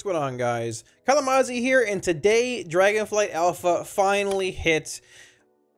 what's going on, guys? Kalamazi here, and today Dragonflight Alpha finally hit.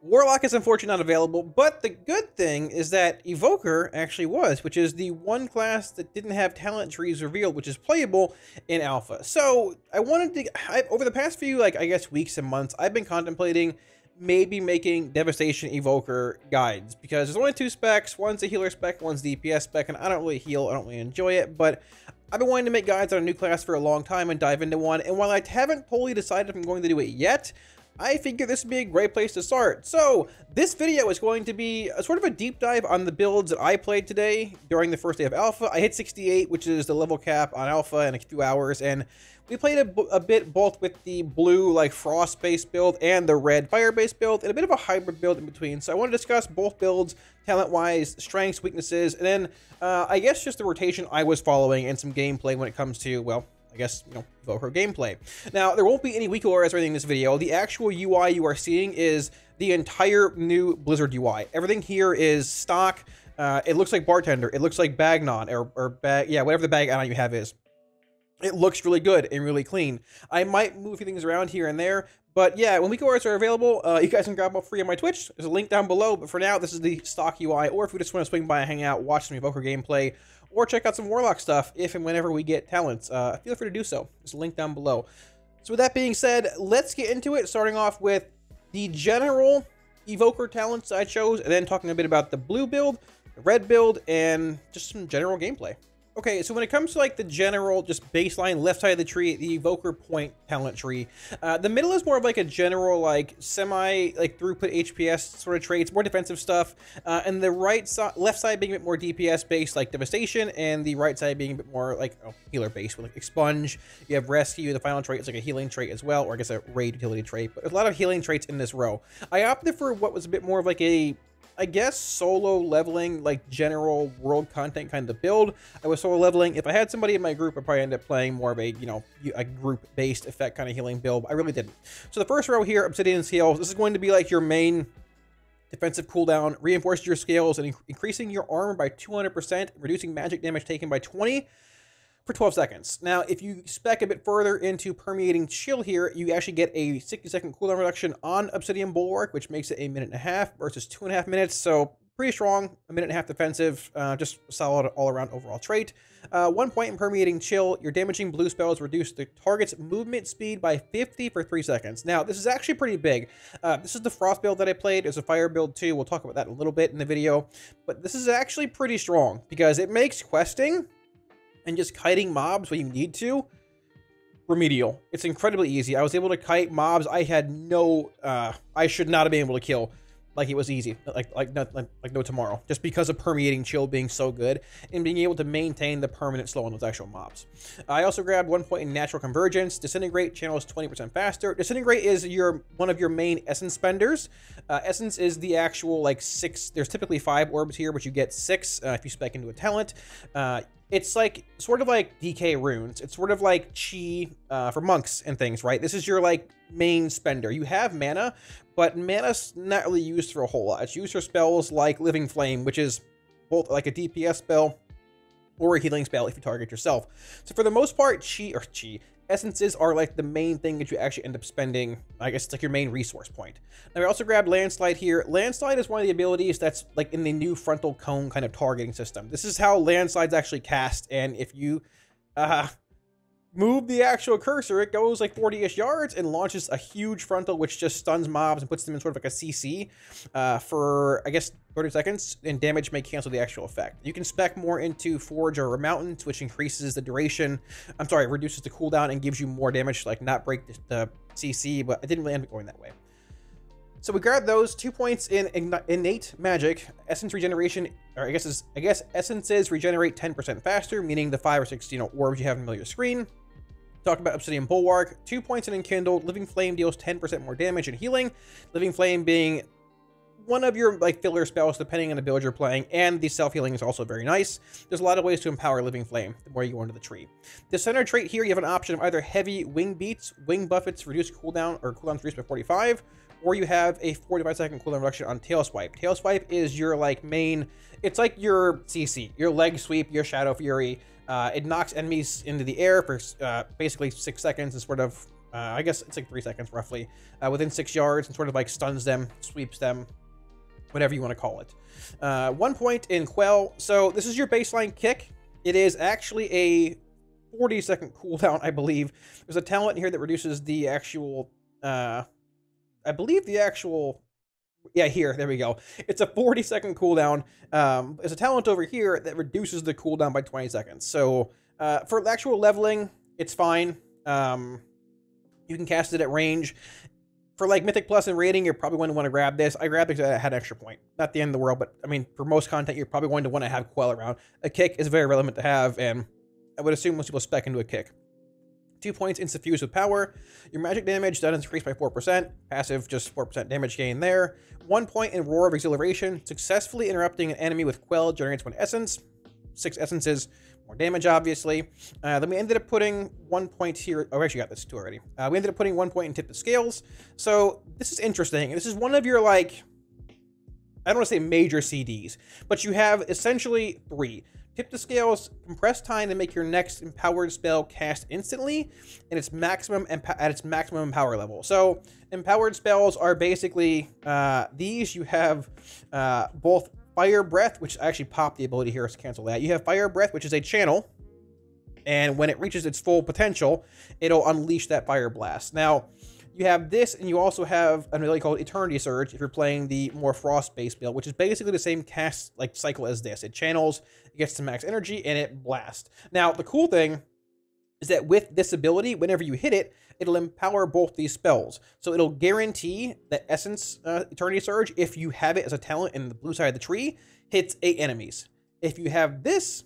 Warlock is unfortunately not available, but the good thing is that Evoker actually was, which is the one class that didn't have talent trees revealed, which is playable in Alpha. So I wanted to, over the past few, I guess, weeks and months, I've been contemplating maybe making Devastation Evoker guides, because there's only two specs. One's a healer spec, one's DPS spec, and I don't really heal, I don't really enjoy it, but I've been wanting to make guides on a new class for a long time and dive into one, and while I haven't totally decided if I'm going to do it yet, I figure this would be a great place to start. So this video is going to be a sort of a deep dive on the builds that I played today during the first day of Alpha. I hit 68, which is the level cap on Alpha, in a few hours, and we played a bit both with the blue frost-based build and the red fire-based build, and a bit of a hybrid build in between. So I want to discuss both builds, talent-wise, strengths, weaknesses, and then I guess just the rotation I was following and some gameplay when it comes to, well, I guess, Evoker gameplay. Now, there won't be any weak areas or anything in this video. The actual UI you are seeing is the entire new Blizzard UI. Everything here is stock. It looks like Bartender. It looks like Bagnon, or Bag, yeah, whatever the bag add-on you have is. It looks really good and really clean. I might move a few things around here and there, but yeah, when week awards are available, you guys can grab them free on my Twitch. There's a link down below, but for now, this is the stock UI, or if you just want to swing by and hang out, watch some Evoker gameplay, or check out some Warlock stuff if and whenever we get talents, feel free to do so. There's a link down below. So with that being said, let's get into it, starting off with the general Evoker talents I chose, and then talking a bit about the blue build, the red build, and just some general gameplay. Okay, so when it comes to the general, just baseline left side of the tree, the Evoker point talent tree, the middle is more of a general semi throughput HPS sort of traits, more defensive stuff, and the left side being a bit more DPS based like Devastation, and the right side being a bit more healer based with Expunge. You have Rescue. The final trait is a healing trait as well, or I guess a raid utility trait. But there's a lot of healing traits in this row. I opted for what was a bit more of I guess solo leveling, general world content kind of build. I was solo leveling. If I had somebody in my group, I'd probably end up playing more of a group-based effect kind of healing build. I really didn't. So the first row here, Obsidian Scales. This is going to be your main defensive cooldown, reinforces your scales and increasing your armor by 200%, reducing magic damage taken by 20 for 12 seconds. Now, if you spec a bit further into Permeating Chill here, you actually get a 60-second cooldown reduction on Obsidian Bulwark, which makes it 1.5 minutes versus 2.5 minutes. So pretty strong, 1.5 minutes defensive, just solid all-around overall trait. 1 point in Permeating Chill, your damaging blue spells reduce the target's movement speed by 50 for 3 seconds. Now, this is actually pretty big. This is the Frost build that I played. There's a Fire build too. We'll talk about that a little bit in the video. But this is actually pretty strong because it makes questing and just kiting mobs when you need to remedial. It's incredibly easy. I was able to kite mobs I had I should not have been able to kill. It was easy, like no tomorrow, just because of Permeating Chill being so good and being able to maintain the permanent slow on those actual mobs. I also grabbed 1 point in Natural Convergence. Disintegrate channels 20% faster. Disintegrate is one of your main essence spenders. Essence is the actual 6. There's typically 5 orbs here, but you get 6 if you spec into a talent. It's sort of like DK runes. It's sort of like chi for monks and things, right? This is your main spender. You have mana, but mana's not really used for a whole lot. It's used for spells like Living Flame, which is both a DPS spell or a healing spell if you target yourself. So for the most part, essences are the main thing that you actually end up spending. I guess it's your main resource point. Now I also grabbed Landslide here. Landslide is one of the abilities that's in the new frontal cone kind of targeting system. This is how landslides actually cast, and if you move the actual cursor, it goes 40-ish yards and launches a huge frontal, which just stuns mobs and puts them in sort of a CC for, I guess, 30 seconds, and damage may cancel the actual effect. You can spec more into Forge or Mountains, which increases the duration, reduces the cooldown and gives you more damage, not break the CC, but I didn't really end up going that way. So we grabbed those 2 points in Innate Magic. Essence regeneration, or I guess essences regenerate 10% faster, meaning the 5 or 6 orbs you have in the middle of your screen. Talk about Obsidian Bulwark. 2 points in Enkindled. Living Flame deals 10% more damage and healing. Living Flame being one of your filler spells depending on the build you're playing, and the self-healing is also very nice. There's a lot of ways to empower Living Flame the more you go into the tree. The center trait here, you have an option of either heavy wing beats, wing buffets reduce cooldown, or cooldowns reduced by 45, or you have a 45-second cooldown reduction on Tail Swipe. Tail Swipe is your main, it's your CC, your leg sweep, your Shadow Fury. It knocks enemies into the air for basically 6 seconds and sort of, I guess it's like 3 seconds roughly, within 6 yards, and sort of like stuns them, sweeps them, whatever you want to call it. 1 point in Quell. So this is your baseline kick. It is actually a 40-second cooldown, I believe. There's a talent here that reduces the actual, I believe the actual, yeah, here, there we go. It's a 40-second cooldown. There's a talent over here that reduces the cooldown by 20 seconds. So for the actual leveling, it's fine. You can cast it at range. For like Mythic Plus and rating, you're probably going to want to grab this. I grabbed it because I had extra point. Not the end of the world, but I mean, for most content, you're probably going to want to have Quell around. A kick is very relevant to have, and I would assume most people spec into a kick. 2 points in Suffuse with power. Your magic damage does increase by 4%. Passive, just 4% damage gain there. 1 point in Roar of Exhilaration. Successfully interrupting an enemy with Quell generates 1 essence. 6 essences. More damage, obviously. Then we ended up putting 1 point here. Oh, I actually got this too already. We ended up putting 1 point in Tip the Scales. So this is interesting. This is one of your, like, I don't want to say major CDs, but you have essentially 3. Tip the Scales, compress time to make your next empowered spell cast instantly, and its maximum at its maximum power level. So empowered spells are basically these. You have both Fire Breath, which I actually popped the ability here to cancel that. You have Fire Breath, which is a channel, and when it reaches its full potential, it'll unleash that Fire Blast. Now, you have this, and you also have an ability called Eternity Surge if you're playing the more Frost-based build, which is basically the same cast like cycle as this. It channels, it gets to max energy, and it blasts. Now, the cool thing is that with this ability, whenever you hit it, it'll empower both these spells. So it'll guarantee that Essence Eternity Surge, if you have it as a talent in the blue side of the tree, hits 8 enemies. If you have this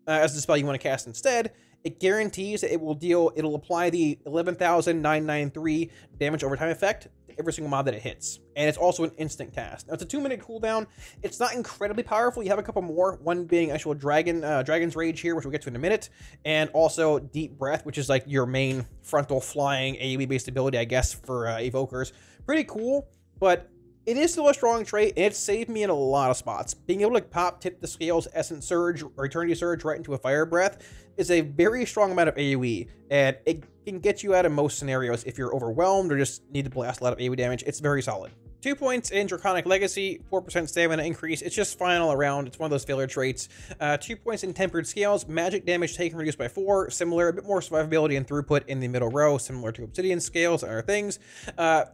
as the spell you want to cast instead, it guarantees that it'll apply the 11,993 damage over time effect to every single mob that it hits. And it's also an instant cast. Now, it's a 2-minute cooldown. It's not incredibly powerful. You have a couple more, one being actual Dragon's Rage here, which we'll get to in a minute, and also Deep Breath, which is like your main frontal flying AoE-based ability, I guess, for evokers. Pretty cool, but it is still a strong trait, and it saved me in a lot of spots. Being able to pop Tip the Scales, Essence Surge, or Eternity Surge right into a Fire Breath is a very strong amount of AoE, and it can get you out of most scenarios if you're overwhelmed or just need to blast a lot of AoE damage. It's very solid. 2 points in Draconic Legacy, 4% stamina increase. It's just fine all around. It's one of those filler traits. 2 points in Tempered Scales, magic damage taken reduced by 4. Similar, a bit more survivability and throughput in the middle row, similar to Obsidian Scales and other things.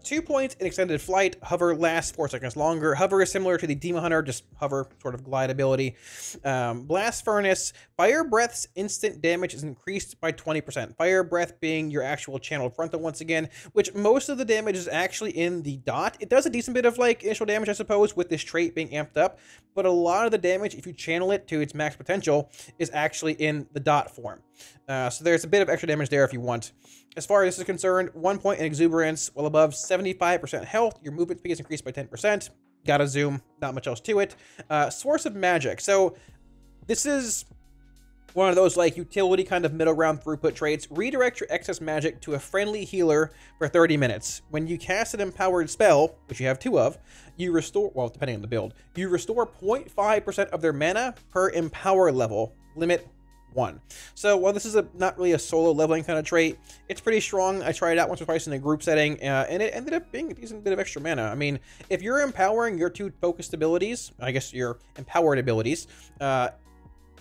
2 points in Extended Flight. Hover lasts 4 seconds longer. Hover is similar to the Demon Hunter, just hover, sort of glide ability. Blast Furnace. Fire Breath's instant damage is increased by 20%. Fire Breath being your actual channeled frontal once again, which most of the damage is actually in the dot. It does a decent bit of like initial damage, I suppose, with this trait being amped up, but a lot of the damage, if you channel it to its max potential, is actually in the dot form. So there's a bit of extra damage there if you want. As far as this is concerned, 1 point in Exuberance, well above 75% health, your movement speed is increased by 10%. Gotta zoom, not much else to it. Source of Magic. So this is one of those like utility kind of middle ground throughput traits. Redirect your excess magic to a friendly healer for 30 minutes. When you cast an empowered spell, which you have 2 of, you restore, well, depending on the build, you restore 0.5% of their mana per empower level, limit 1. So while this is not really a solo leveling kind of trait, it's pretty strong. I tried it out once or twice in a group setting, and it ended up being a decent bit of extra mana. I mean, if you're empowering your 2 focused abilities, I guess your empowered abilities,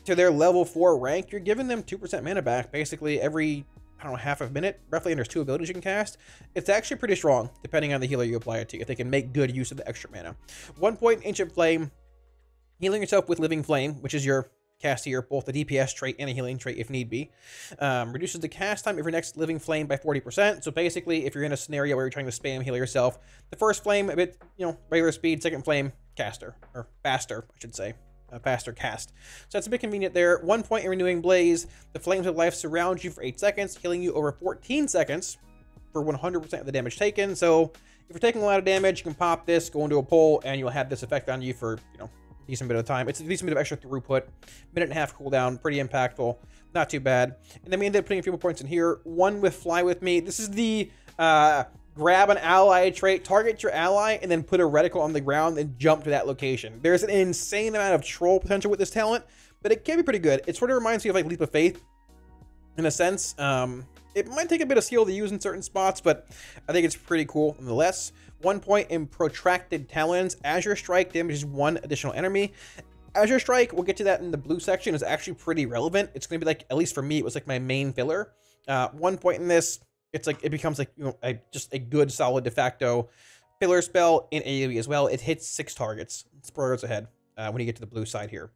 to their level 4 rank, you're giving them 2% mana back basically every, I don't know, half a minute, roughly, and there's 2 abilities you can cast. It's actually pretty strong, depending on the healer you apply it to, if they can make good use of the extra mana. 1 point Ancient Flame, healing yourself with Living Flame, which is your cast here, both the DPS trait and a healing trait if need be. Reduces the cast time of your next Living Flame by 40%. So basically, if you're in a scenario where you're trying to spam heal yourself, the first flame, a bit, regular speed, second flame, caster, or faster, I should say. Faster cast. So that's a bit convenient there. 1 point in Renewing Blaze. The flames of life surround you for 8 seconds, healing you over 14 seconds for 100% of the damage taken. So if you're taking a lot of damage, you can pop this, go into a pole, and you'll have this effect on you for, a decent bit of time. It's a decent bit of extra throughput. Minute and a half cooldown, pretty impactful. Not too bad. And then we ended up putting a few more points in here. 1 with Fly With Me. This is the grab an ally trait, target your ally, and then put a reticle on the ground and jump to that location. There's an insane amount of troll potential with this talent, but it can be pretty good. It sort of reminds me of like Leap of Faith in a sense. It might take a bit of skill to use in certain spots, but I think it's pretty cool nonetheless. 1 point in Protracted Talons. Azure Strike damages 1 additional enemy. Azure Strike, we'll get to that in the blue section, is actually pretty relevant. It's going to be like, at least for me, it was like my main filler. 1 point in this, it's like, it becomes like, you know, just a good solid de facto filler spell in AoE as well. It hits 6 targets. Spoilers ahead when you get to the blue side here.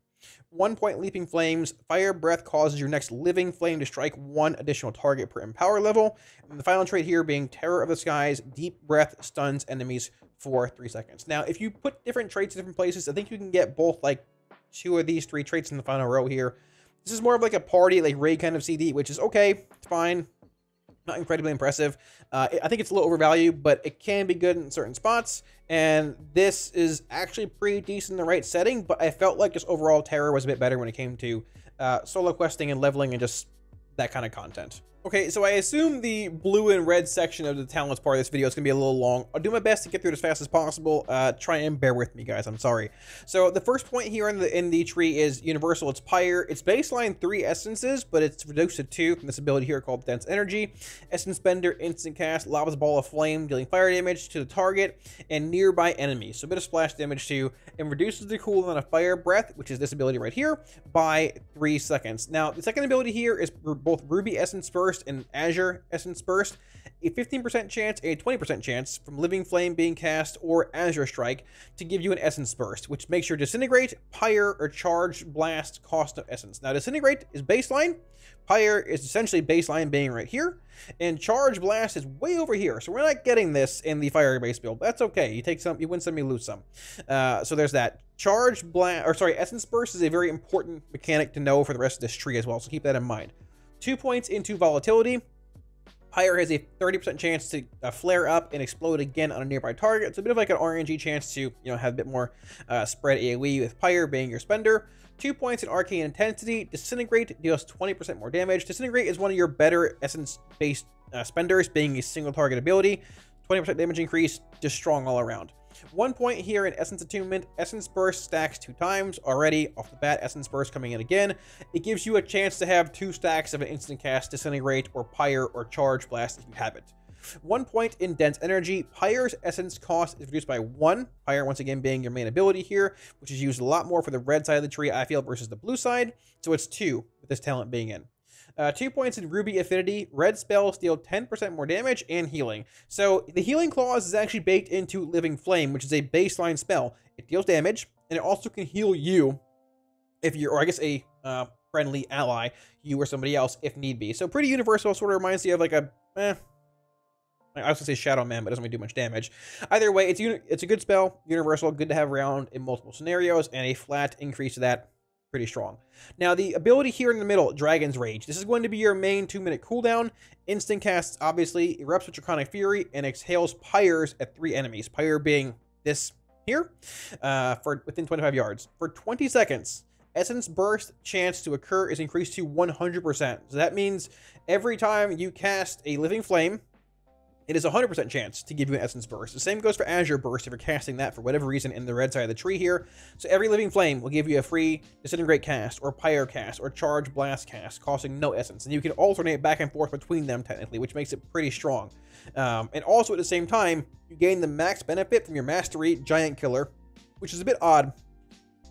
1 point Leaping Flames. Fire Breath causes your next living flame to strike 1 additional target per empower level. And the final trait here being Terror of the Skies. Deep Breath stuns enemies for 3 seconds. Now, if you put different traits in different places, I think you can get both like 2 of these 3 traits in the final row here. This is more of like a party, like raid kind of CD, which is okay. It's fine. Not incredibly impressive. I think it's a little overvalued, but it can be good in certain spots. And this is actually pretty decent in the right setting, but I felt like just overall Terror was a bit better when it came to solo questing and leveling and just that kind of content. Okay, so I assume the blue and red section of the talents part of this video is going to be a little long. I'll do my best to get through it as fast as possible. Try and bear with me, guys. I'm sorry. So the first point here in the tree is universal. It's Pyre. It's baseline 3 essences, but it's reduced to 2 from this ability here called Dense Energy. Essence Bender, instant cast, Lava's Ball of Flame, dealing fire damage to the target and nearby enemies. So a bit of splash damage too, and reduces the cooldown of Fire Breath, which is this ability right here, by 3 seconds. Now, the second ability here is both Ruby Essence Burst and Azure Essence Burst. A 15% chance, a 20% chance from Living Flame being cast or Azure Strike to give you an Essence Burst, which makes your Disintegrate, Pyre, or Charge Blast cost of Essence. Now, Disintegrate is baseline. Pyre is essentially baseline being right here, and Charge Blast is way over here. So we're not getting this in the Fire base build. That's okay. You take some, you win some, you lose some. So there's that. Essence Burst is a very important mechanic to know for the rest of this tree as well. So keep that in mind. 2 points into Volatility. Pyre has a 30% chance to flare up and explode again on a nearby target. It's a bit of like an RNG chance to, you know, have a bit more spread AoE with Pyre being your spender. 2 points in Arcane Intensity. Disintegrate deals 20% more damage. Disintegrate is one of your better essence-based spenders, being a single target ability. 20% damage increase, just strong all around. 1 point here in Essence Attunement. Essence Burst stacks 2 times. Already, off the bat, Essence Burst coming in again. It gives you a chance to have 2 stacks of an instant cast, Disintegrate, or Pyre, or Charge Blast if you have it. 1 point in Dense Energy. Pyre's Essence cost is reduced by 1. Pyre, once again, being your main ability here, which is used a lot more for the red side of the tree, I feel, versus the blue side. So it's 2, with this talent being in. 2 points in Ruby Affinity. Red spells deal 10% more damage and healing. So the healing clause is actually baked into Living Flame, which is a baseline spell. It deals damage, and it also can heal you if you're, or I guess a friendly ally, you or somebody else, if need be. So pretty universal. Sort of reminds you of like a, I was gonna say Shadow Man, but it doesn't really do much damage. Either way, it's a good spell, universal, good to have around in multiple scenarios, and a flat increase to that. Pretty strong. Now, the ability here in the middle, Dragon's Rage. This is going to be your main 2-minute cooldown. Instant casts, obviously, erupts with Draconic Fury and exhales Pyres at 3 enemies. Pyre being this here, for within 25 yards. For 20 seconds, Essence Burst chance to occur is increased to 100%. So that means every time you cast a Living Flame, it is a 100% chance to give you an Essence Burst. The same goes for Azure Burst if you're casting that for whatever reason in the red side of the tree here. So every Living Flame will give you a free Disintegrate cast, or Pyre cast, or Charge Blast cast, costing no essence. And you can alternate back and forth between them technically, which makes it pretty strong. And also at the same time, you gain the max benefit from your Mastery Giant Killer, which is a bit odd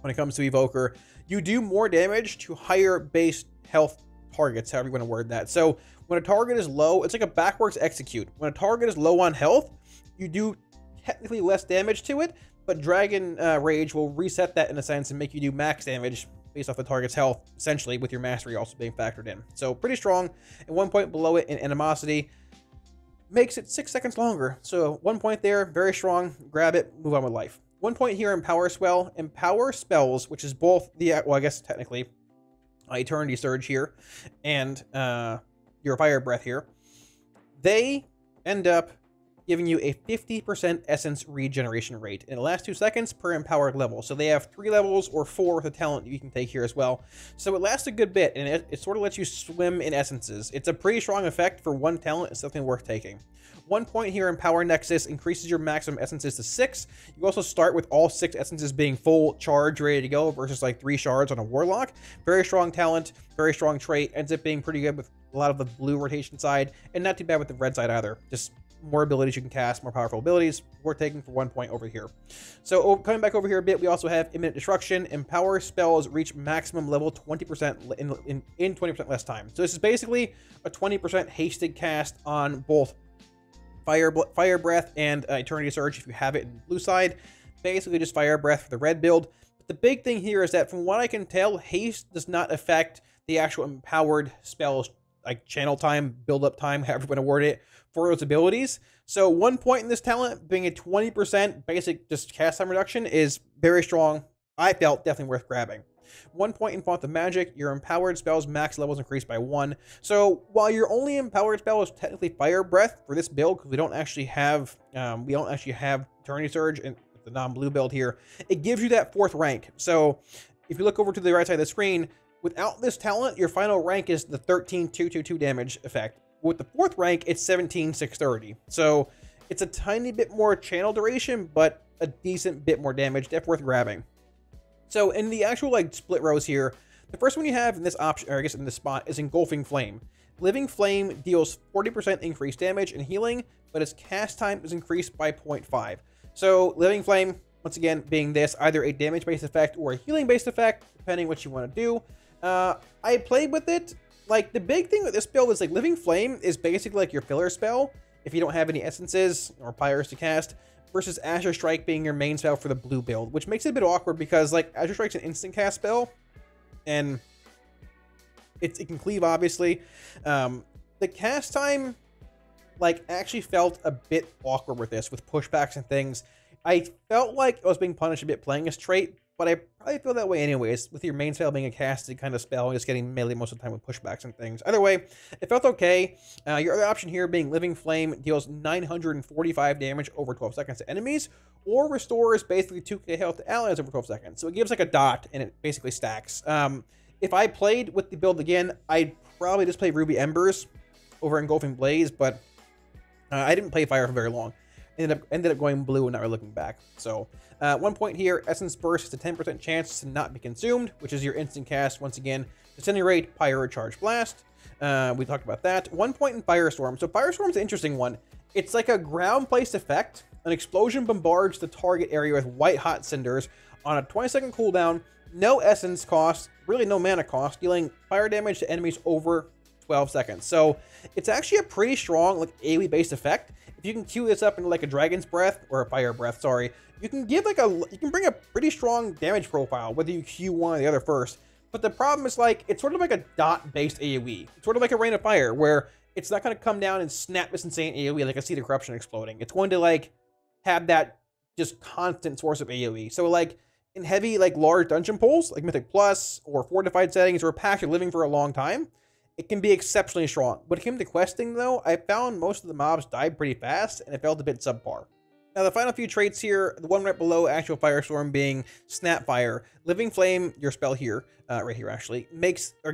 when it comes to Evoker. You do more damage to higher base health targets, however you want to word that. So when a target is low, it's like a backwards execute. When a target is low on health, you do technically less damage to it, but Dragon Rage will reset that in a sense and make you do max damage based off the target's health, essentially, with your Mastery also being factored in. So pretty strong. And 1 point below it in Animosity makes it 6 seconds longer. So 1 point there, very strong. Grab it, move on with life. 1 point here in Power Spell. Empower spells, which is both the, well, I guess technically, Eternity Surge here, and your Fire Breath here, they end up giving you a 50% essence regeneration rate. And it lasts 2 seconds per empowered level. So they have 3 levels or 4 with a talent you can take here as well. So it lasts a good bit, and it sort of lets you swim in essences. It's a pretty strong effect for 1 talent. It's something worth taking. 1 point here in Power Nexus increases your maximum essences to 6. You also start with all 6 essences being full charge, ready to go, versus like 3 shards on a Warlock. Very strong talent, very strong trait. Ends up being pretty good with a lot of the blue rotation side, and not too bad with the red side either. Just more abilities you can cast, more powerful abilities. We're taking for 1 point over here. So coming back over here a bit, we also have Imminent Destruction. Empower spells reach maximum level 20% in 20% less time. So this is basically a 20% hasted cast on both Fire Breath and Eternity Surge if you have it in the blue side. Basically just Fire Breath for the red build. But the big thing here is that from what I can tell, haste does not affect the actual empowered spells, like channel time, build up time, however you want to word it, for those abilities. So 1 point in this talent, being a 20% basic just cast time reduction, is very strong. I felt definitely worth grabbing. 1 point in Font of Magic, your empowered spells max levels increased by 1. So while your only empowered spell is technically Fire Breath for this build, because we don't actually have Eternity Surge in the non-blue build here, it gives you that 4th rank. So if you look over to the right side of the screen, without this talent, your final rank is the 13,222 damage effect. With the 4th rank, it's 17,630. So it's a tiny bit more channel duration, but a decent bit more damage. Definitely worth grabbing. So in the actual like split rows here, the first one you have in this option, or I guess in this spot, is Engulfing Flame. Living Flame deals 40% increased damage and healing, but its cast time is increased by 0.5. So Living Flame, once again, being this, either a damage-based effect or a healing-based effect, depending what you want to do. I played with it. Like, the big thing with this build is, like, Living Flame is basically like your filler spell if you don't have any essences or pyres to cast, versus Azure Strike being your main spell for the blue build, which makes it a bit awkward because, like, Azure Strike's an instant cast spell, and it can cleave, obviously. The cast time, like, actually felt a bit awkward with this, with pushbacks and things. I felt like I was being punished a bit playing this trait, but I probably feel that way anyways, with your main spell being a casted kind of spell, just getting melee most of the time with pushbacks and things. Either way, it felt okay. Your other option here being Living Flame deals 945 damage over 12 seconds to enemies, or restores basically 2k health to allies over 12 seconds. So it gives like a dot, and it basically stacks. If I played with the build again, I'd probably just play Ruby Embers over Engulfing Blaze, but I didn't play Fire for very long. Ended up going blue and not really looking back. So 1 point here, Essence Burst has a 10% chance to not be consumed, which is your instant cast. Once again, Disintegrate, Pyro, Charge Blast. We talked about that. 1 point in Firestorm. So Firestorm's an interesting one. It's like a ground-placed effect. An explosion bombards the target area with white-hot cinders on a 20-second cooldown. No essence cost, really no mana cost, dealing fire damage to enemies over 12 seconds. So it's actually a pretty strong, like, AoE-based effect. If you can queue this up into like a Dragon's Breath, or a Fire Breath, sorry, you can give like you can bring a pretty strong damage profile, whether you queue one or the other first. But the problem is, like, it's sort of like a dot-based AoE. It's sort of like a Rain of Fire, where it's not going to come down and snap this insane AoE like a Seed of Corruption exploding. It's going to, like, have that just constant source of AoE. So, like, in heavy, like, large dungeon pulls, like Mythic Plus, or fortified settings, or packs you're living for a long time, it can be exceptionally strong. When it came to questing, though, I found most of the mobs died pretty fast, and it felt a bit subpar. Now, the final few traits here, the one right below actual Firestorm being Snapfire. Living Flame, your spell here, right here actually,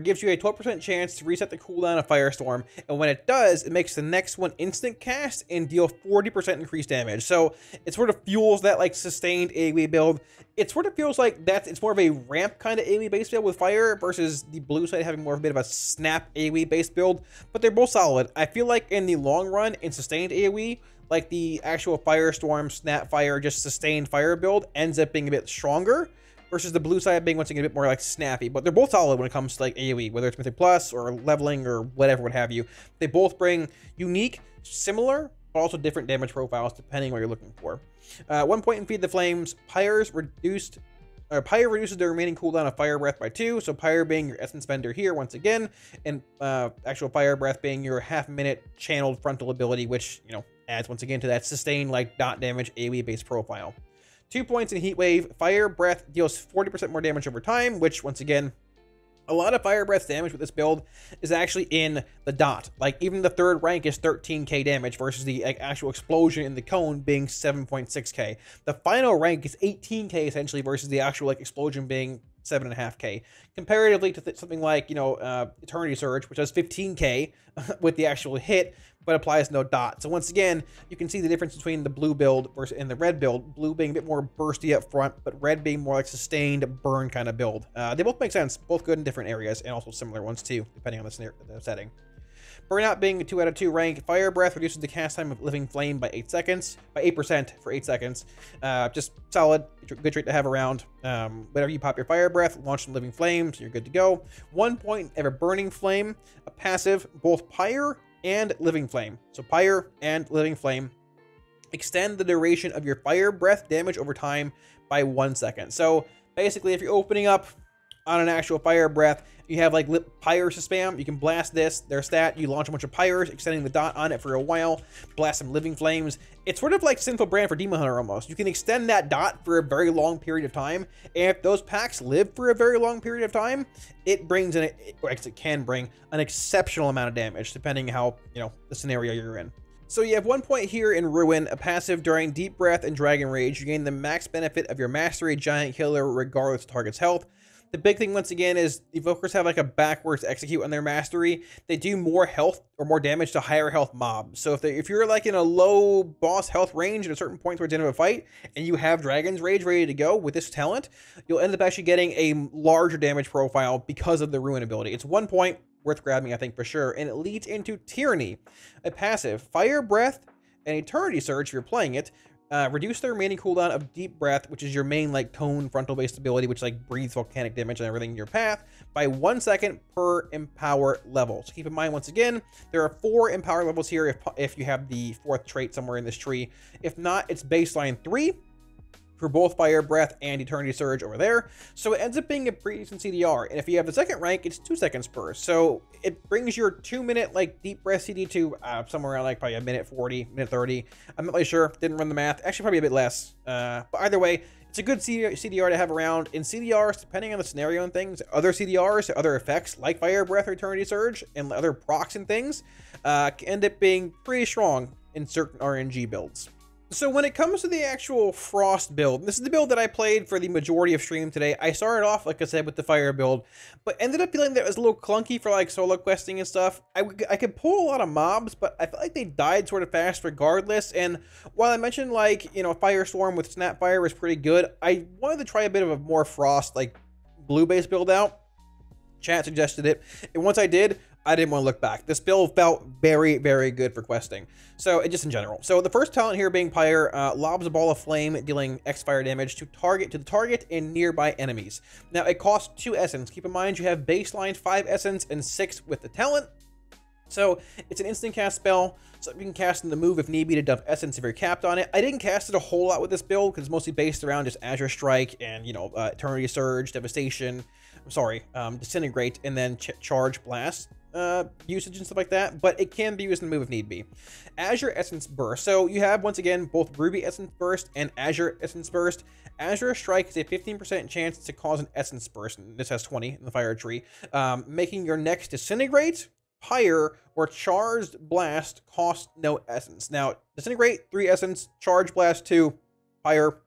gives you a 12% chance to reset the cooldown of Firestorm, and when it does, it makes the next one instant cast and deal 40% increased damage. So it sort of fuels that, like, sustained AoE build. It sort of feels like it's more of a ramp kind of AoE based build with fire versus the blue side having more of a bit of a snap AoE based build, but they're both solid. I feel like in the long run, in sustained AoE, like the actual Firestorm, Snapfire, just sustained fire build ends up being a bit stronger versus the blue side being once again a bit more like snappy. But they're both solid when it comes to like AoE, whether it's Mythic Plus or leveling or whatever, what have you. They both bring unique, similar, but also different damage profiles depending on what you're looking for. 1 point in Feed the Flames. Pyre reduces the remaining cooldown of Fire Breath by 2. So Pyre being your essence spender here once again, and actual Fire Breath being your half-minute channeled frontal ability, which, you know, adds once again to that sustained, like, dot damage AoE based profile. 2 points in Heat Wave. Fire Breath deals 40% more damage over time, which once again A lot of Fire Breath's damage with this build is actually in the dot. Like, even the third rank is 13k damage versus the actual explosion in the cone being 7.6k. The final rank is 18k essentially versus the actual explosion being 7.5k. Comparatively to something like, Eternity Surge, which has 15k with the actual hit, but applies no dot. So once again, you can see the difference between the blue build versus and the red build. Blue being a bit more bursty up front, but red being more like sustained burn kind of build. They both make sense, both good in different areas, and also similar ones too, depending on the setting. Burnout being a 2 out of 2 rank. Fire Breath reduces the cast time of Living Flame by 8% for 8 seconds. Just solid, good trait to have around. Whenever you pop your Fire Breath, launch some Living Flames, you're good to go. 1 point of a Burning Flame, a passive, both Pyre and Living Flame. So Pyre and Living Flame. Extend the duration of your Fire Breath damage over time by 1 second. So basically, if you're opening up on an actual Fire Breath, you have like Pyres to spam, you can blast their stat, you launch a bunch of Pyres, extending the dot on it for a while, blast some Living Flames. It's sort of like Sinful Brand for Demon Hunter almost. You can extend that dot for a very long period of time, and if those packs live for a very long period of time, it brings in, or it can bring an exceptional amount of damage, depending how, the scenario you're in. So you have 1 point here in Ruin, a passive during Deep Breath and Dragon Rage. You gain the max benefit of your Mastery Giant Killer regardless of target's health. The big thing, once again, is Evokers have like a backwards execute on their Mastery. They do more health or more damage to higher health mobs. So if you're like in a low boss health range at a certain point towards the end of a fight, and you have Dragon's Rage ready to go with this talent, you'll end up actually getting a larger damage profile because of the Ruin ability. It's 1 point, worth grabbing, I think, for sure. And it leads into Tyranny, a passive. Fire Breath and Eternity Surge, if you're playing it, reduce the remaining cooldown of Deep Breath, which is your main like cone frontal-based ability, which like breathes volcanic damage and everything in your path, by 1 second per empower level. So keep in mind, once again, there are 4 empower levels here if you have the 4th trait somewhere in this tree. If not, it's baseline 3 for both Fire Breath and Eternity Surge over there. So it ends up being a pretty decent CDR. And if you have the 2nd rank, it's 2 seconds per. So it brings your 2-minute like Deep Breath CD to somewhere around like probably a minute 40, minute 30. I'm not really sure. Didn't run the math. Actually, probably a bit less. But either way, it's a good CDR to have around. In CDRs, depending on the scenario and things, other CDRs, other effects like Fire Breath or Eternity Surge, and other procs and things can end up being pretty strong in certain RNG builds. So when it comes to the actual Frost build, this is the build that I played for the majority of stream today. I started off, like I said, with the Fire build, but ended up feeling that it was a little clunky for like solo questing and stuff. I could pull a lot of mobs, but I felt like they died sort of fast regardless. And while I mentioned like, Firestorm with Snapfire was pretty good, I wanted to try a bit of a more Frost, like blue-based build out. Chat suggested it, and once I did, I didn't want to look back. This build felt very, very good for questing. So, just in general. So, the first talent here being Pyre, lobs a ball of flame, dealing X fire damage to the target and nearby enemies. Now, it costs 2 essence. Keep in mind, you have baseline 5 essence and 6 with the talent. So, it's an instant cast spell, so you can cast in the move if need be to dump essence if you're capped on it. I didn't cast it a whole lot with this build, because it's mostly based around just Azure Strike and, Eternity Surge, Devastation, Disintegrate, and then Charge Blast usage and stuff like that, but it can be used in the move if need be. Azure Essence Burst. So you have, once again, both Ruby Essence Burst and Azure Essence Burst. Azure Strike is a 15% chance to cause an Essence Burst, and this has 20 in the fire tree, making your next Disintegrate, Pyre, or Charged Blast cost no essence. Now, Disintegrate, 3 essence, Charge Blast, 2, Pyre,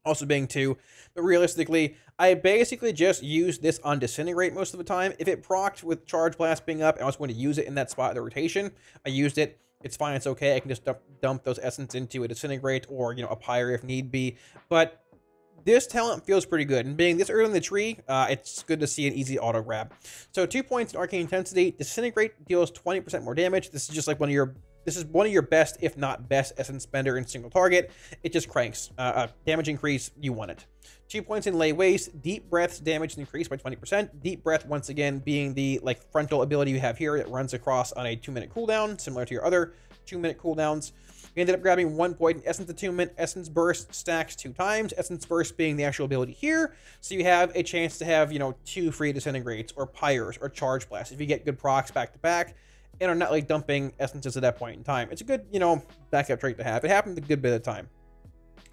also being 2, but realistically, I basically just use this on Disintegrate most of the time. If it procced with Charge Blast being up and I was going to use it in that spot of the rotation, I used it. It's fine, it's okay. I can just dump those essence into a Disintegrate or, a Pyre if need be. But this talent feels pretty good, and being this early in the tree, it's good to see an easy auto grab. So 2 points in Arcane Intensity. Disintegrate deals 20% more damage. This is just like one of your best, if not best, essence spender in single target. It just cranks. Damage increase, you want it. 2 points in Lay Waste. Deep Breath's damage increased by 20%. Deep Breath, once again, being the frontal ability you have here. It runs across on a 2-minute cooldown, similar to your other 2-minute cooldowns. We ended up grabbing 1 point in Essence Attunement. Essence Burst stacks 2 times. Essence Burst being the actual ability here. So you have a chance to have, 2 free Disintegrates or Pyres or Charge Blasts if you get good procs back to back and are not like dumping essences at that point in time. It's a good, backup trait to have. It happened a good bit of time.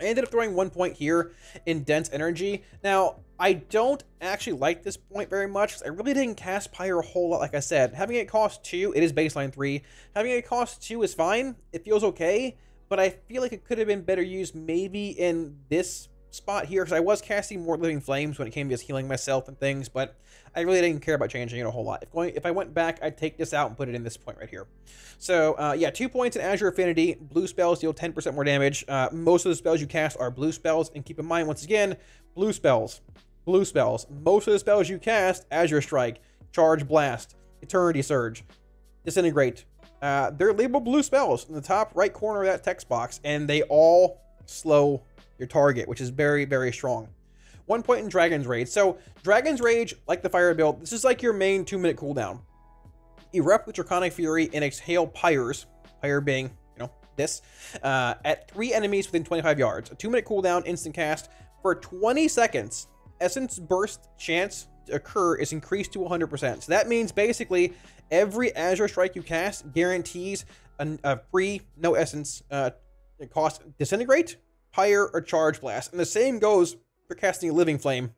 I ended up throwing 1 point here in Dense Energy. Now, I don't actually like this point very much because I really didn't cast Pyre a whole lot, like I said. Having it cost 2, it is baseline 3. Having it cost 2 is fine. It feels okay, but I feel like it could have been better used maybe in this spot here because I was casting more Living Flames when it came to just healing myself and things, but I really didn't care about changing it a whole lot. If I went back, I'd take this out and put it in this point right here. So, yeah, 2 points in Azure Affinity. Blue spells deal 10% more damage. Most of the spells you cast are blue spells, and keep in mind, once again, blue spells. Most of the spells you cast, Azure Strike, Charge Blast, Eternity Surge, Disintegrate. They're labeled blue spells in the top right corner of that text box, and they all slow your target, which is very, very strong. 1 point in Dragon's Rage. So, Dragon's Rage, like the Fire build, this is like your main 2-minute cooldown. Erupt with Draconic Fury and exhale Pyres, Pyre being, this, at 3 enemies within 25 yards. A 2-minute cooldown, instant cast. For 20 seconds, Essence Burst chance to occur is increased to 100%. So that means basically every Azure Strike you cast guarantees a free, no Essence cost Disintegrate, Pyre, or Charge Blast. And the same goes for casting a Living Flame,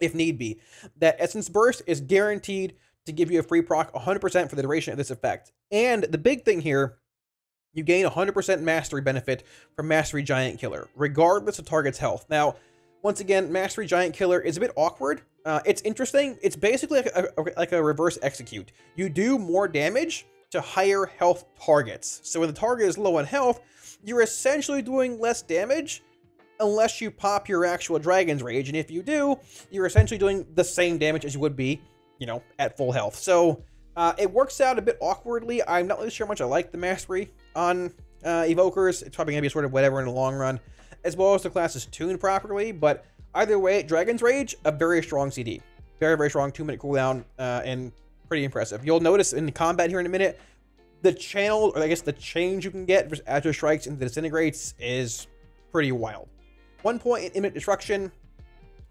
if need be. That Essence Burst is guaranteed to give you a free proc 100% for the duration of this effect. And the big thing here, you gain 100% mastery benefit from Mastery Giant Killer, regardless of target's health. Now, once again, Mastery Giant Killer is a bit awkward. It's interesting. It's basically like a reverse execute. You do more damage to higher health targets. So when the target is low on health, you're essentially doing less damage unless you pop your actual Dragon's Rage. And if you do, you're essentially doing the same damage as you would be, at full health. So it works out a bit awkwardly. I'm not really sure how much I like the Mastery on Evokers. It's probably going to be sort of whatever in the long run, as well as the class is tuned properly. But either way, Dragon's Rage, a very strong CD. Very, very strong 2-minute cooldown and pretty impressive. You'll notice in the combat here in a minute, the channel, or I guess the change you can get versus Azure Strikes into Disintegrates is pretty wild. 1 point in Imminent Destruction.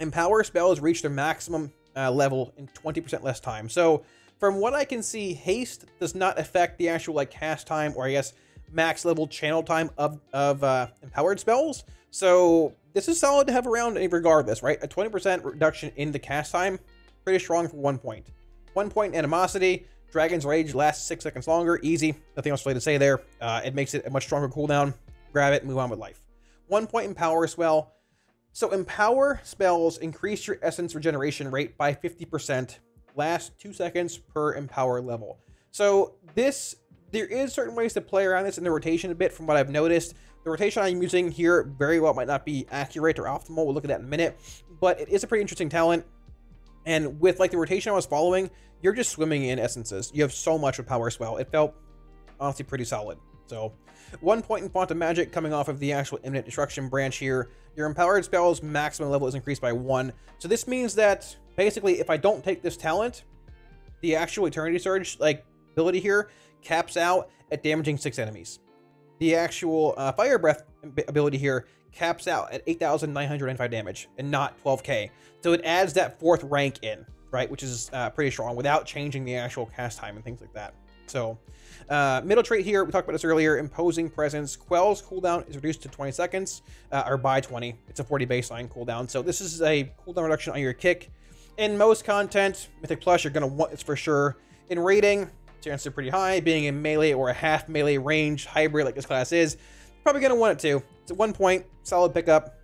Empower spells reach their maximum level in 20% less time. So from what I can see, haste does not affect the actual cast time, or I guess max level channel time of empowered spells. So this is solid to have around regardless, right? A 20% reduction in the cast time, pretty strong for 1 point. 1 point in Animosity. Dragon's Rage lasts 6 seconds longer. Easy. Nothing else really to say there. It makes it a much stronger cooldown. Grab it and move on with life. 1 point in Power as well. So Empower spells increase your essence regeneration rate by 50%. Last 2 seconds per Empower level. So there is certain ways to play around this in the rotation a bit from what I've noticed. The rotation I'm using here very well might not be accurate or optimal. We'll look at that in a minute. But it is a pretty interesting talent. And with the rotation I was following, you're just swimming in essences. You have so much with Power Swell. It felt honestly pretty solid. So 1 point in Quantum Magic coming off of the actual Imminent Destruction branch here. Your Empowered spells maximum level is increased by 1. So this means that basically if I don't take this talent, the actual Eternity Surge ability here caps out at damaging 6 enemies. The actual Fire Breath ability here caps out at 8,995 damage and not 12k. So it adds that 4th rank in, right? Which is pretty strong without changing the actual cast time and things like that. So middle trait here, we talked about this earlier, Imposing Presence. Quell's cooldown is reduced to 20 seconds, or by 20. It's a 40 baseline cooldown. So this is a cooldown reduction on your kick. In most content, Mythic Plus, you're going to want this for sure. In raiding, chances are pretty high. Being in melee or a half melee range hybrid like this class is, probably going to want it too. It's at 1 point, solid pickup.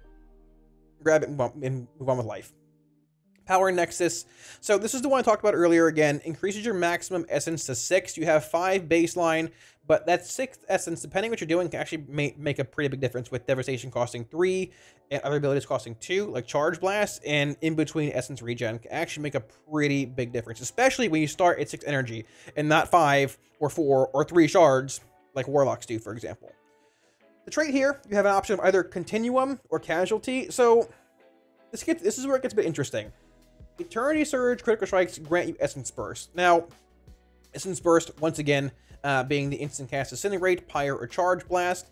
Grab it and move on with life. Power Nexus. So this is the one I talked about earlier again. Increases your maximum essence to 6. You have 5 baseline, but that 6th essence, depending what you're doing, can actually make a pretty big difference with Devastation costing 3 and other abilities costing 2, like Charge Blast, and in between essence regen can actually make a pretty big difference, especially when you start at 6 energy and not 5 or 4 or 3 shards like Warlocks do, for example. The trait here, you have an option of either Continuum or Casualty. So this is where it gets a bit interesting. Eternity Surge critical strikes grant you Essence Burst. Now, Essence Burst, once again, being the instant cast Disintegrate, Pyre, or Charge Blast.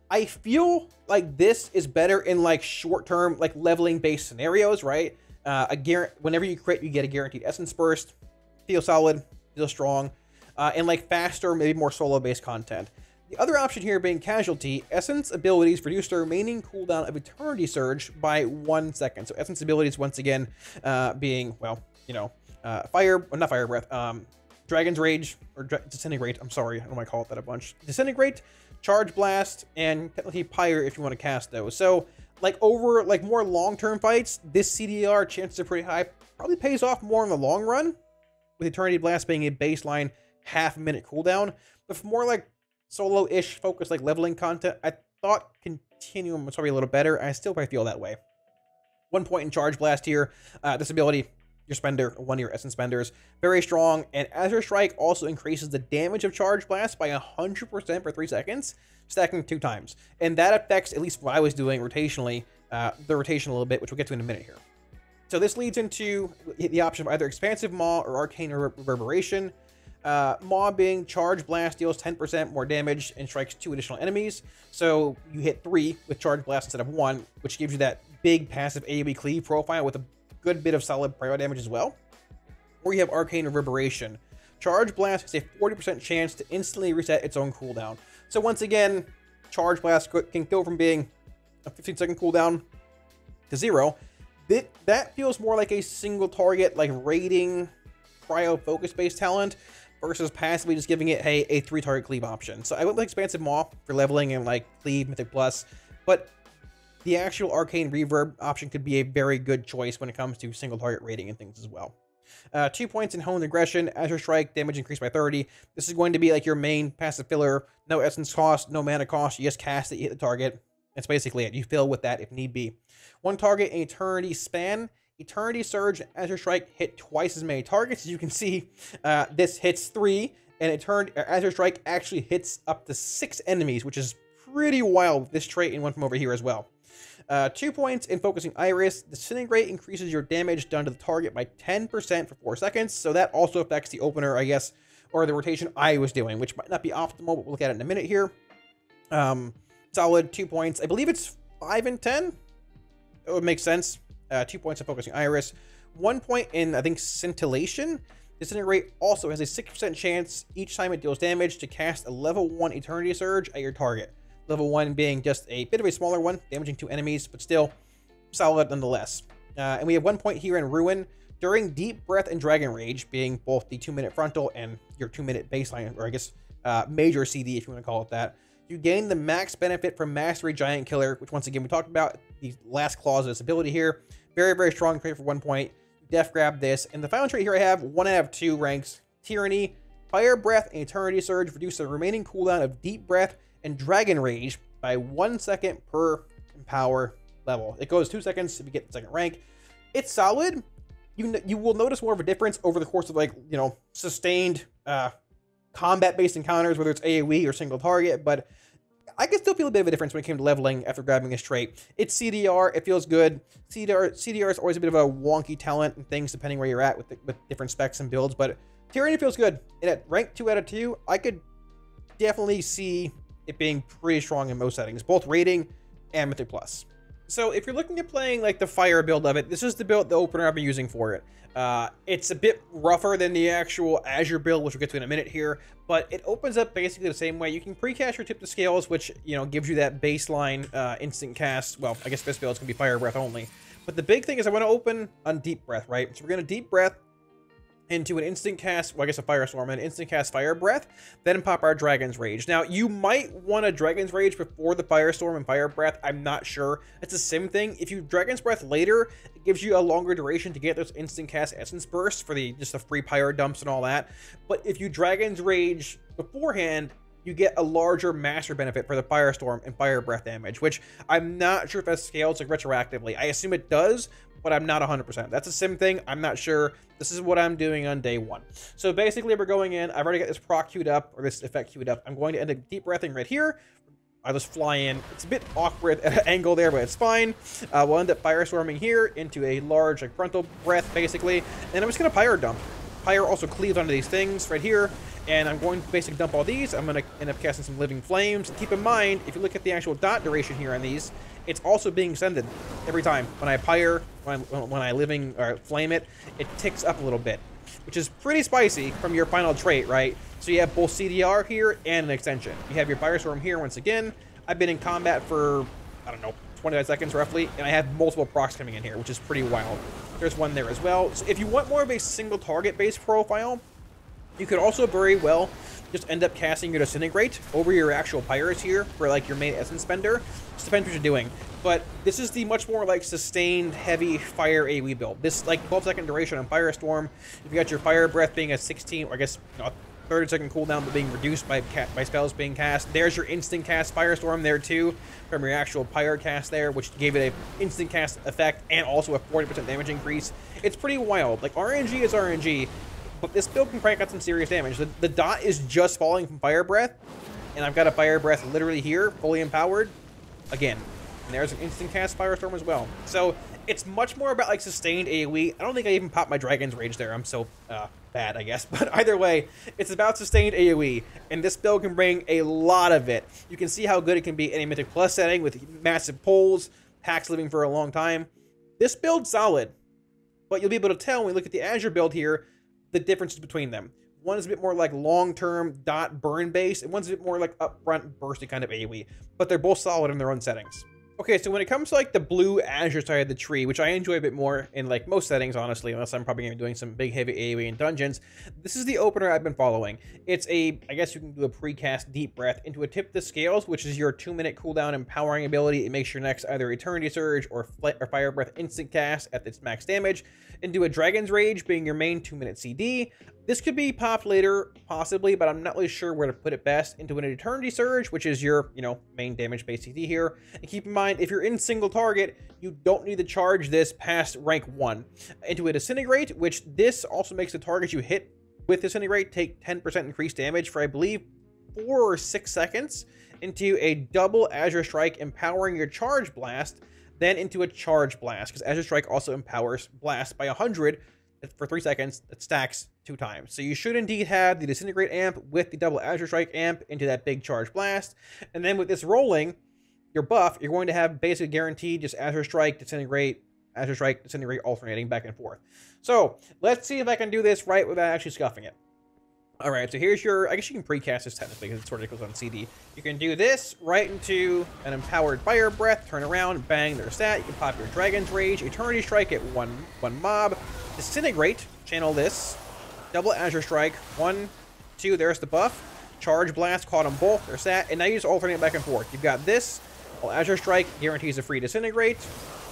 I feel like this is better in short-term, leveling-based scenarios, right? Whenever you crit, you get a guaranteed Essence Burst. Feel solid, feel strong, and faster, maybe more solo-based content. The other option here being Casualty, Essence abilities reduce the remaining cooldown of Eternity Surge by 1 second. So Essence abilities, once again, being, well, you know, not Fire Breath, Dragon's Rage, or Disintegrate, I'm sorry, I don't know why I call it that a bunch. Disintegrate, Charge Blast, and technically Pyre if you want to cast those. So, like, over, like, more long-term fights, this CDR, chances are pretty high, probably pays off more in the long run, with Eternity Blast being a baseline half-minute cooldown. But for more, like, solo-ish focused, like, leveling content, I thought Continuum was probably a little better. I still probably feel that way. 1 point in Charge Blast here. This ability, your spender, one of your essence spenders, very strong. And Azure Strike also increases the damage of Charge Blast by 100% for 3 seconds, stacking 2 times. And that affects, at least what I was doing rotationally, the rotation a little bit, which we'll get to in a minute here. So this leads into the option of either Expansive Maw or Arcane Reverberation. Maw being Charge Blast deals 10% more damage and strikes 2 additional enemies. So you hit 3 with Charge Blast instead of 1, which gives you that big passive AoE cleave profile with a good bit of solid pyro damage as well. Or you have Arcane Reverberation. Charge Blast has a 40% chance to instantly reset its own cooldown. So once again, Charge Blast can go from being a 15-second cooldown to 0. That feels more like a single target, like raiding cryo focus based talent versus passively just giving it, hey, a 3-target cleave option. So I went with Expansive Maw for leveling and like cleave, Mythic Plus, but the actual Arcane Reverb option could be a very good choice when it comes to single target raiding and things as well. 2 points in Honed Aggression, Azure Strike, damage increased by 30. This is going to be like your main passive filler, no essence cost, no mana cost, you just cast it, you hit the target. That's basically it. You fill with that if need be. 1 target in Eternity Span. Eternity Surge and Azure Strike hit twice as many targets. As you can see, this hits 3, and Azure Strike actually hits up to 6 enemies, which is pretty wild with this trait and one from over here as well. 2 points in Focusing Iris. Disintegrate increases your damage done to the target by 10% for 4 seconds, so that also affects the opener, I guess, or the rotation I was doing, which might not be optimal, but we'll look at it in a minute here. Solid 2 points. I believe it's 5 and 10. It would make sense. 2 points in Focusing Iris. 1 point in, I think, Scintillation. Disintegrate also has a 6% chance each time it deals damage to cast a level 1 Eternity Surge at your target. Level 1 being just a bit of a smaller one, damaging 2 enemies, but still solid nonetheless. And we have 1 point here in Ruin. During Deep Breath and Dragon Rage, being both the 2-minute frontal and your 2-minute baseline, or I guess major CD if you want to call it that, you gain the max benefit from Mastery Giant Killer, which once again we talked about the last clause of this ability here. Very, very strong trait for 1 point. Def grab this. And the final trait here I have 1 out of 2 ranks. Tyranny, Fire Breath, and Eternity Surge reduce the remaining cooldown of Deep Breath and Dragon Rage by 1 second per Empower level. It goes 2 seconds if you get the second rank. It's solid. You will notice more of a difference over the course of, like, you know, sustained combat-based encounters, whether it's AoE or single target, but I can still feel a bit of a difference when it came to leveling after grabbing this trait. It's CDR, it feels good. CDR is always a bit of a wonky talent and things depending where you're at with different specs and builds, but Tyranny feels good. And at rank 2 out of 2, I could definitely see it being pretty strong in most settings, both rating and Mythic Plus. So if you're looking at playing like the fire build of it, this is the opener I've been using for it. It's a bit rougher than the actual Azure build, which we'll get to in a minute here, but it opens up basically the same way. You can pre-cast your Tip to Scales, which, you know, gives you that baseline instant cast. Well, I guess this build is going to be Fire Breath only. But the big thing is I want to open on Deep Breath, right? So we're going to Deep Breath into an instant cast, well, I guess a Firestorm, and instant cast Fire Breath, then pop our Dragon's Rage. Now, you might want a Dragon's Rage before the Firestorm and Fire Breath. I'm not sure. It's the same thing. If you Dragon's Breath later, it gives you a longer duration to get those instant cast Essence Bursts for just the free Pyre dumps and all that. But if you Dragon's Rage beforehand, you get a larger master benefit for the Firestorm and Fire Breath damage, which I'm not sure if that scales like retroactively. I assume it does, but I'm not 100%. That's a sim thing. I'm not sure. This is what I'm doing on day 1. So basically, we're going in. I've already got this proc queued up, or this effect queued up. I'm going to end up deep breathing right here. I just fly in. It's a bit awkward at an angle there, but it's fine. We'll end up firestorming here into a large, like, frontal breath, basically. And I'm just going to pyre dump. Pyre also cleaves onto these things right here. And I'm going to basically dump all these. I'm going to end up casting some Living Flames. Keep in mind, if you look at the actual dot duration here on these, it's also being extended every time. When I pyre, when I living or flame it, it ticks up a little bit. which is pretty spicy from your final trait, right? So you have both CDR here and an extension. You have your Firestorm here once again. I've been in combat for, I don't know, 25 seconds roughly, and I have multiple procs coming in here, which is pretty wild. There's one there as well. So if you want more of a single target based profile, you could also very well just end up casting your Disintegrate over your actual Pirates here for like your main Essence Spender. Just depends what you're doing. But this is the much more like sustained heavy fire AoE build. This like 12-second duration on Firestorm. If you got your Fire Breath being a 16, or I guess, you know, 30-second cooldown but being reduced by spells being cast. There's your instant cast Firestorm there too from your actual Pyre cast there, which gave it a instant cast effect and also a 40% damage increase. It's pretty wild. Like RNG is RNG, but this build can crank out some serious damage. The dot is just falling from Fire Breath, and I've got a Fire Breath literally here, fully empowered. Again, and there's an instant cast Firestorm as well. So it's much more about like sustained AoE. I don't think I even popped my Dragon's Rage there. I'm so bad, I guess. But either way, it's about sustained AoE, and this build can bring a lot of it. You can see how good it can be in a Mythic Plus setting with massive pulls, packs living for a long time. This build's solid, but you'll be able to tell when we look at the Azure build here, the differences between them. One is a bit more like long-term dot burn base, and one's a bit more like upfront bursty kind of AoE, but they're both solid in their own settings. Okay, so when it comes to like the blue Azure side of the tree, which I enjoy a bit more in like most settings, honestly, unless I'm probably gonna be doing some big heavy AoE in dungeons, this is the opener I've been following. It's a, I guess you can do a precast deep breath into a Tip the Scales, which is your 2-minute cooldown empowering ability. It makes your next either Eternity Surge or Fire Breath instant cast at its max damage, into a Dragon's Rage being your main 2-minute CD. This could be popped later, possibly, but I'm not really sure where to put it best. Into an Eternity Surge, which is your, you know, main damage-based CD here. And keep in mind, if you're in single target, you don't need to charge this past rank 1. Into a Disintegrate, which this also makes the target you hit with Disintegrate take 10% increased damage for, I believe, 4 or 6 seconds. Into a double Azure Strike, empowering your Charge Blast. Then into a Charge Blast, because Azure Strike also empowers Blast by 100 for 3 seconds. That stacks 2 times. So you should indeed have the Disintegrate amp with the double Azure Strike amp into that big Charge Blast. And then with this rolling, your buff, you're going to have basically guaranteed just Azure Strike, Disintegrate, Azure Strike, Disintegrate, alternating back and forth. So let's see if I can do this right without actually scuffing it. All right, so here's your, I guess you can precast this technically because it sort of goes on CD. You can do this right into an empowered Fire Breath, turn around, bang, there's that. You can pop your Dragon's Rage, Eternity Strike at one mob, Disintegrate, channel this, double Azure Strike, 1, 2, there's the buff, Charge Blast, caught them both, there's that, and now you just alternate back and forth. You've got this, well, Azure Strike guarantees a free Disintegrate.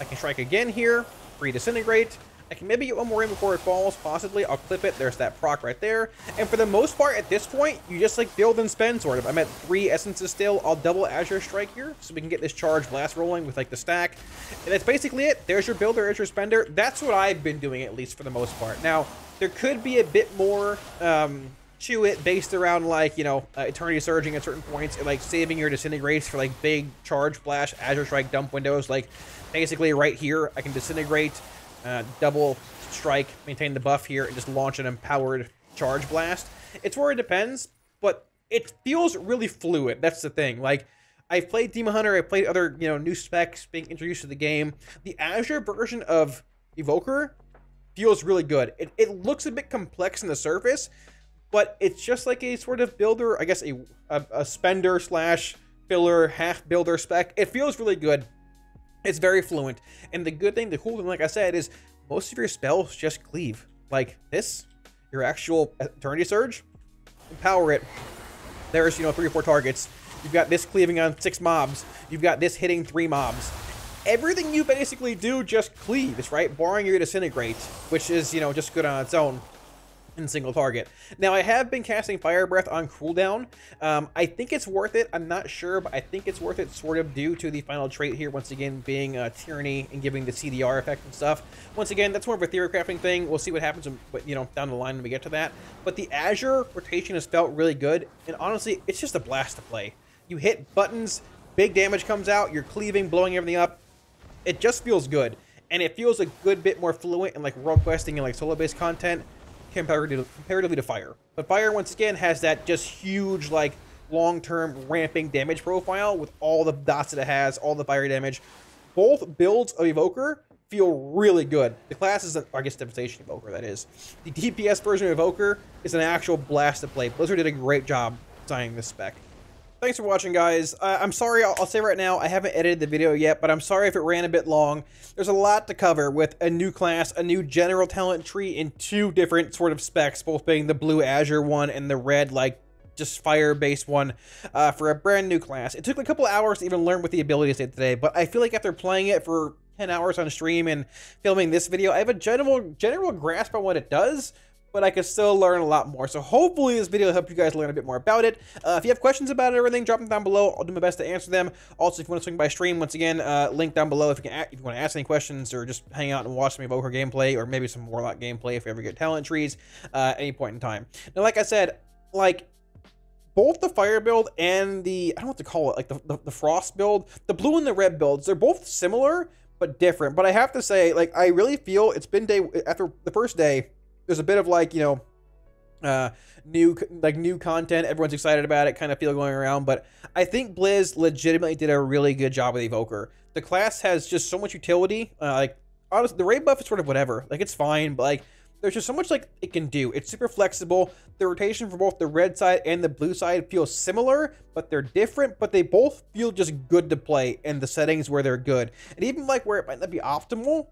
I can strike again here, free Disintegrate. I can maybe get one more in before it falls, possibly. I'll clip it. There's that proc right there. And for the most part, at this point, you just like build and spend, sort of. I'm at 3 essences still. I'll double Azure Strike here, so we can get this Charge Blast rolling with like the stack. And that's basically it. There's your builder, there's your spender. That's what I've been doing, at least for the most part. Now, there could be a bit more to it based around like, you know, Eternity Surging at certain points, and like saving your Disintegrates for like big Charge Blast, Azure Strike dump windows. Like basically right here, I can Disintegrate, double strike, maintain the buff here, and just launch an empowered Charge Blast. It's where it depends, but it feels really fluid. That's the thing. Like, I've played Demon Hunter, I've played other, you know, new specs being introduced to the game. The Azure version of Evoker feels really good. It looks a bit complex on the surface, but it's just like a sort of builder, I guess a spender slash filler, half builder spec. It feels really good. It's very fluent. And the good thing, the cool thing, like I said, is most of your spells just cleave. Like this, your actual Eternity Surge, empower it. There's, you know, 3 or 4 targets. You've got this cleaving on 6 mobs. You've got this hitting 3 mobs. Everything you basically do just cleaves, right? Barring your Disintegrate, which is, you know, just good on its own in single target. Now, I have been casting Fire Breath on cooldown. I think it's worth it. I'm not sure, but I think it's worth it sort of due to the final trait here, once again, being Tyranny and giving the CDR effect and stuff. Once again, that's more of a theory crafting thing. We'll see what happens, you know, down the line when we get to that. But the Azure rotation has felt really good, and honestly, it's just a blast to play. You hit buttons, big damage comes out, you're cleaving, blowing everything up. It just feels good, and it feels a good bit more fluent in like world questing and like solo-based content comparatively to Fire. But Fire, once again, has that just huge, like, long-term ramping damage profile with all the dots that it has, all the fire damage. Both builds of Evoker feel really good. The class is, I guess, Devastation Evoker, that is. The DPS version of Evoker is an actual blast to play. Blizzard did a great job designing this spec. Thanks for watching, guys. I'm sorry, I'll say right now, I haven't edited the video yet, but I'm sorry if it ran a bit long. There's a lot to cover with a new class, a new general talent tree, and 2 different sort of specs, both being the blue Azure one and the red, like, just fire-based one for a brand new class. It took a couple hours to even learn what the abilities did today, but I feel like after playing it for 10 hours on stream and filming this video, I have a general grasp on what it does, but I could still learn a lot more. So hopefully this video will help you guys learn a bit more about it. If you have questions about it or everything, drop them down below. I'll do my best to answer them. Also, if you want to swing by stream, once again, link down below if you want to ask any questions or just hang out and watch some Evoker gameplay or maybe some Warlock gameplay if you ever get talent trees at any point in time. Now, like I said, like, both the fire build and the, I don't know what to call it, like the frost build, the blue and the red builds, they're both similar but different. But I have to say, like, I really feel it's been after the first day, there's a bit of, like, you know, new content. Everyone's excited about it, kind of feel going around. But I think Blizz legitimately did a really good job with Evoker. The class has just so much utility. Like, honestly, the raid buff is sort of whatever. Like, it's fine, but, like, there's just so much, like, it can do. It's super flexible. The rotation for both the red side and the blue side feels similar, but they're different. But they both feel just good to play in the settings where they're good. And even, like, where it might not be optimal,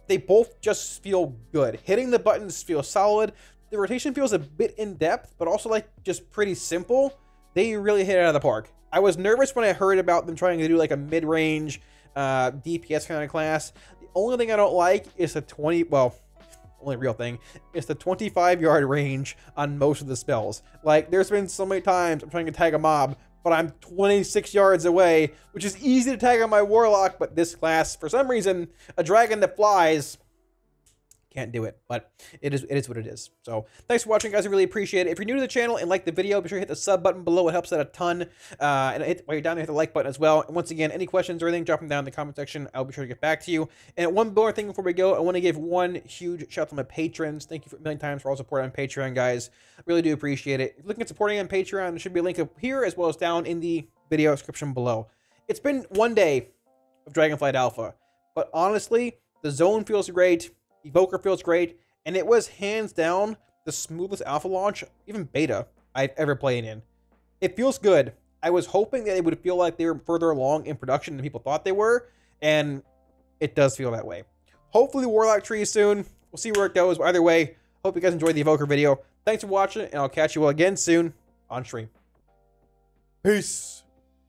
they both just feel good. Hitting the buttons feels solid. The rotation feels a bit in depth, but also, like, just pretty simple. They really hit it out of the park. I was nervous when I heard about them trying to do, like, a mid-range DPS kind of class. The only thing I don't like is the only real thing is the 25-yard range on most of the spells. Like, there's been so many times I'm trying to tag a mob, but I'm 26 yards away, which is easy to tag on my Warlock, but this class, for some reason, a dragon that flies can't do it, but it is what it is. So thanks for watching, guys. I really appreciate it. If you're new to the channel and like the video, be sure to hit the sub button below. It helps out a ton. And while you're down there, hit the like button as well. And once again, any questions or anything, drop them down in the comment section. I'll be sure to get back to you. And one more thing before we go, I want to give one huge shout out to my patrons. Thank you for a million times for all support on Patreon, guys. I really do appreciate it. If you're looking at supporting on Patreon, there should be a link up here as well as down in the video description below. It's been one day of Dragonflight Alpha, but honestly, the zone feels great. Evoker feels great. And it was hands down the smoothest alpha launch, even beta, I've ever played in. It feels good. I was hoping that it would feel like they were further along in production than people thought they were, and it does feel that way. Hopefully the Warlock tree is soon. We'll see where it goes. Either way, hope you guys enjoyed the Evoker video. Thanks for watching, and I'll catch you all again soon on stream. Peace.